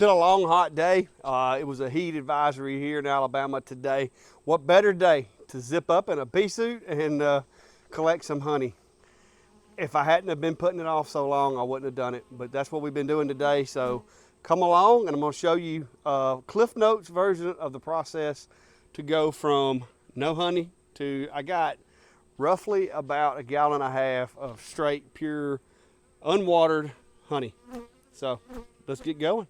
been a long, hot day. It was a heat advisory here in Alabama today. What better day to zip up in a pea suit and collect some honey? If I hadn't have been putting it off so long, I wouldn't have done it. But that's what we've been doing today. So come along, and I'm going to show you Cliff Notes version of the process to go from no honey to I got roughly about 1.5 gallons of straight, pure, unwatered honey. So let's get going.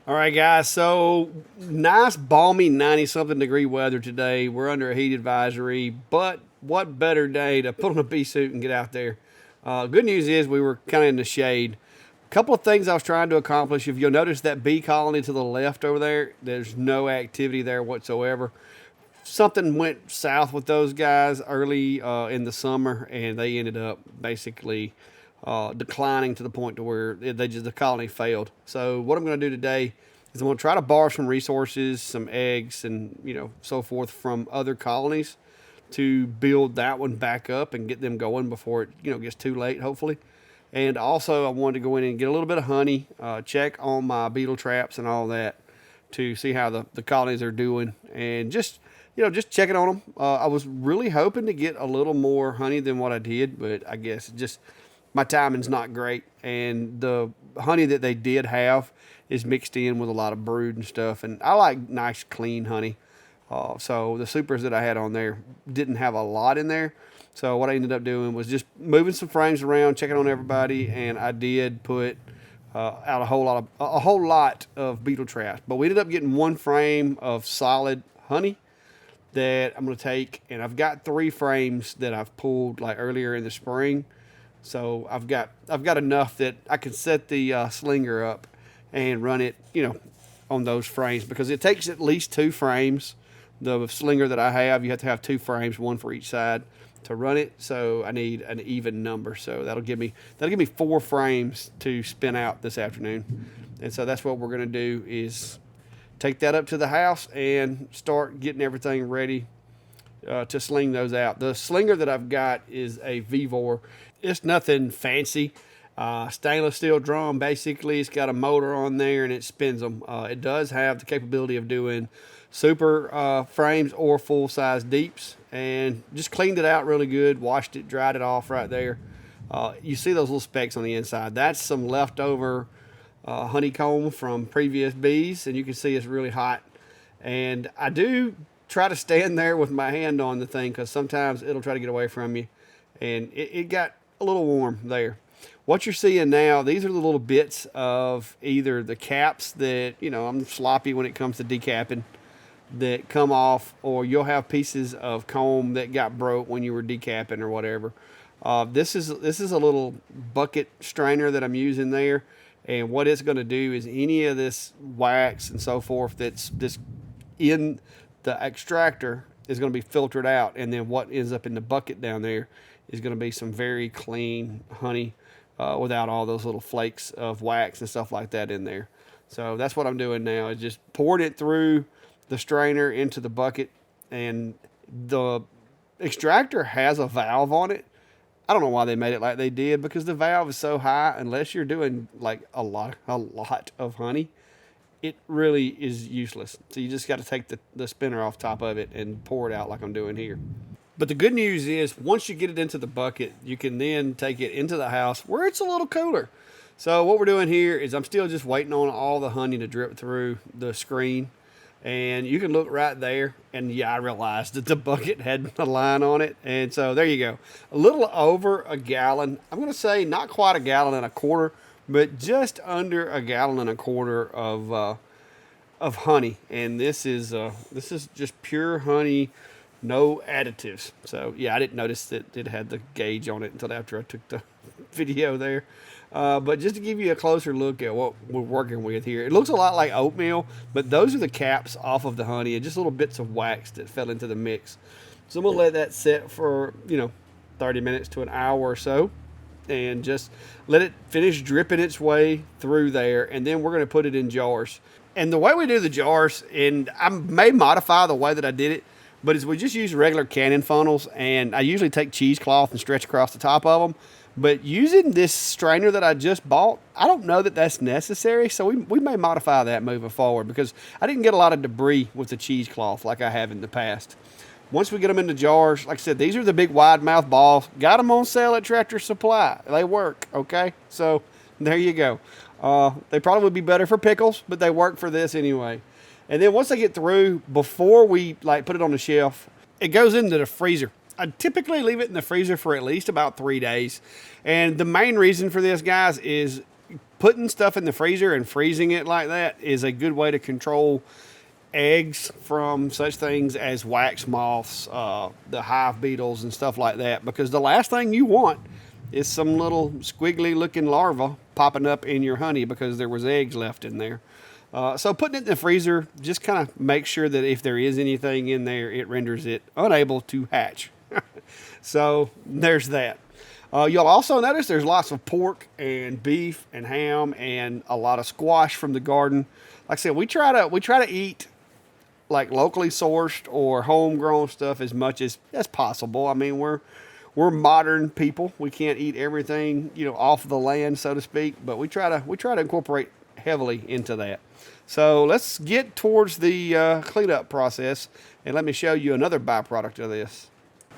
All right, guys, so nice, balmy 90-something degree weather today. We're under a heat advisory, but what better day to put on a bee suit and get out there. Good news is we were kind of in the shade. A couple of things I was trying to accomplish. If you'll notice that bee colony to the left over there, there's no activity there whatsoever. Something went south with those guys early in the summer, and they ended up basically declining to the point to where the colony failed. So what I'm going to do today is I'm going to try to borrow some resources, some eggs, and so forth from other colonies to build that one back up and get them going before it gets too late, hopefully. And also I wanted to go in and get a little bit of honey, check on my beetle traps and all that to see how the colonies are doing, and just checking on them. I was really hoping to get a little more honey than what I did, but I guess just my timing's not great, and the honey that they did have is mixed in with a lot of brood and stuff, and I like nice clean honey. So the supers that I had on there didn't have a lot in there. So what I ended up doing was just moving some frames around, checking on everybody, and I did put out a whole lot of beetle traps. But we ended up getting one frame of solid honey that I'm going to take, and I've got 3 frames that I've pulled like earlier in the spring. So I've got enough that I can set the slinger up and run it, on those frames, because it takes at least 2 frames. The slinger that I have, you have to have 2 frames, one for each side, to run it. So I need an even number. So that'll give me 4 frames to spin out this afternoon. And so that's what we're going to do, is take that up to the house and start getting everything ready to sling those out. The slinger that I've got is a Vevor. It's nothing fancy. Stainless steel drum, basically. It's got a motor on there and it spins them. It does have the capability of doing super frames or full-size deeps, and just cleaned it out really good, washed it, dried it off right there. You see those little specks on the inside. That's some leftover honeycomb from previous bees, and you can see it's really hot. And I do try to stand there with my hand on the thing, because sometimes it'll try to get away from you, and it got a little warm there. What you're seeing now, these are the little bits of either the caps that, I'm sloppy when it comes to decapping, that come off, or you'll have pieces of comb that got broke when you were decapping or whatever. This is a little bucket strainer that I'm using there, and what it's going to do is any of this wax and so forth that's in the extractor is going to be filtered out, and then what ends up in the bucket down there is going to be some very clean honey without all those little flakes of wax and stuff like that in there. So that's what I'm doing now, is just pouring it through the strainer into the bucket. And the extractor has a valve on it. I don't know why they made it like they did, because the valve is so high, unless you're doing like a lot of honey, it really is useless. So you just got to take the spinner off top of it and pour it out like I'm doing here. But the good news is, once you get it into the bucket, you can then take it into the house where it's a little cooler. So what we're doing here is I'm still just waiting on all the honey to drip through the screen. And you can look right there, and yeah, I realized that the bucket had a line on it. And so there you go. A little over 1 gallon. I'm going to say not quite 1.25 gallons, but just under 1.25 gallons of honey. And this is just pure honey, no additives. So yeah, I didn't notice that it had the gauge on it until after I took the video there. But just to give you a closer look at what we're working with here, it looks a lot like oatmeal, but those are the caps off of the honey and just little bits of wax that fell into the mix. So I'm going to let that sit for 30 minutes to an hour or so, and just let it finish dripping its way through there, and then we're going to put it in jars. And the way we do the jars, and I may modify the way that I did it, But we just use regular cannon funnels, and I usually take cheesecloth and stretch across the top of them. But using this strainer that I just bought, I don't know that that's necessary, so we may modify that moving forward, because I didn't get a lot of debris with the cheesecloth like I have in the past. Once we get them in the jars, like I said, these are the big wide mouth balls. Got them on sale at Tractor Supply. They work, okay? So there you go. They probably would be better for pickles, but they work for this anyway. And then once they get through, before we put it on the shelf, it goes into the freezer. I typically leave it in the freezer for at least about 3 days. And the main reason for this, guys, is putting stuff in the freezer and freezing it like that is a good way to control eggs from such things as wax moths, the hive beetles and stuff like that. Because the last thing you want is some little squiggly looking larva popping up in your honey because there was eggs left in there. So putting it in the freezer just kind of makes sure that if there is anything in there, it renders it unable to hatch. So there's that. You'll also notice there's lots of pork and beef and ham and a lot of squash from the garden. Like I said, we try to eat like locally sourced or homegrown stuff as much as possible. I mean, we're modern people. We can't eat everything, off the land, so to speak, but we try to incorporate heavily into that. So let's get towards the cleanup process, and let me show you another byproduct of this.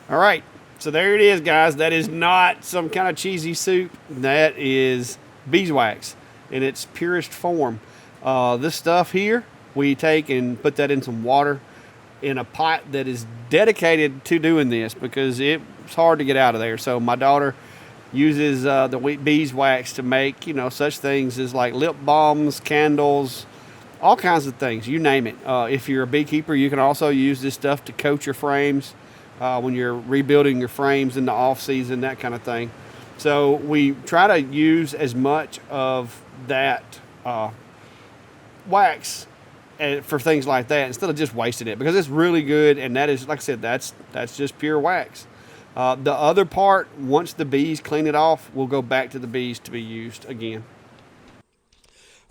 All right, so there it is, guys. That is not some kind of cheesy soup. That is beeswax in its purest form. This stuff here, we take and put that in some water in a pot that is dedicated to doing this, because it's hard to get out of there. So my daughter uses the beeswax to make, such things as like lip balms, candles, all kinds of things, you name it. If you're a beekeeper, you can also use this stuff to coat your frames when you're rebuilding your frames in the off season, that kind of thing. So we try to use as much of that wax for things like that instead of just wasting it, because it's really good. And that is, like I said, that's just pure wax. The other part, once the bees clean it off, will go back to the bees to be used again.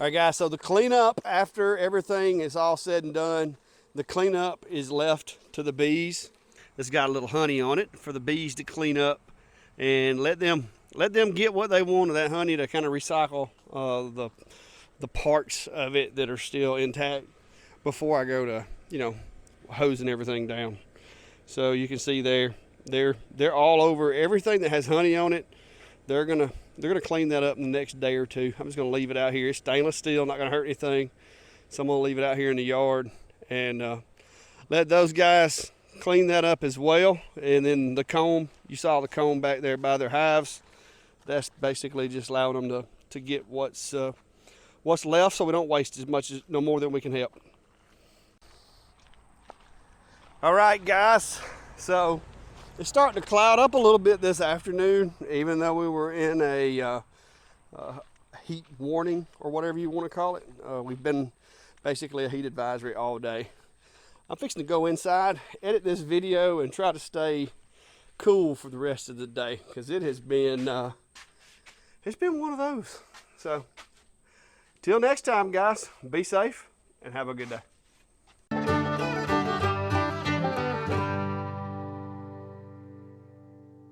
All right, guys, so the cleanup, after everything is all said and done, the cleanup is left to the bees. It's got a little honey on it for the bees to clean up and let them get what they want of that honey to kind of recycle the parts of it that are still intact before I go to, hosing everything down. So you can see they're all over everything that has honey on it. They're gonna clean that up in the next day or two. I'm just gonna leave it out here. It's stainless steel, not gonna hurt anything. So I'm gonna leave it out here in the yard and let those guys clean that up as well. And then the comb, you saw the comb back there by their hives. That's basically just allowing them to get what's left, so we don't waste no more than we can help. All right, guys. So it's starting to cloud up a little bit this afternoon, even though we were in a heat warning or whatever you want to call it. We've been basically a heat advisory all day. I'm fixing to go inside, edit this video, and try to stay cool for the rest of the day, because it has been one of those. So till next time, guys, be safe and have a good day.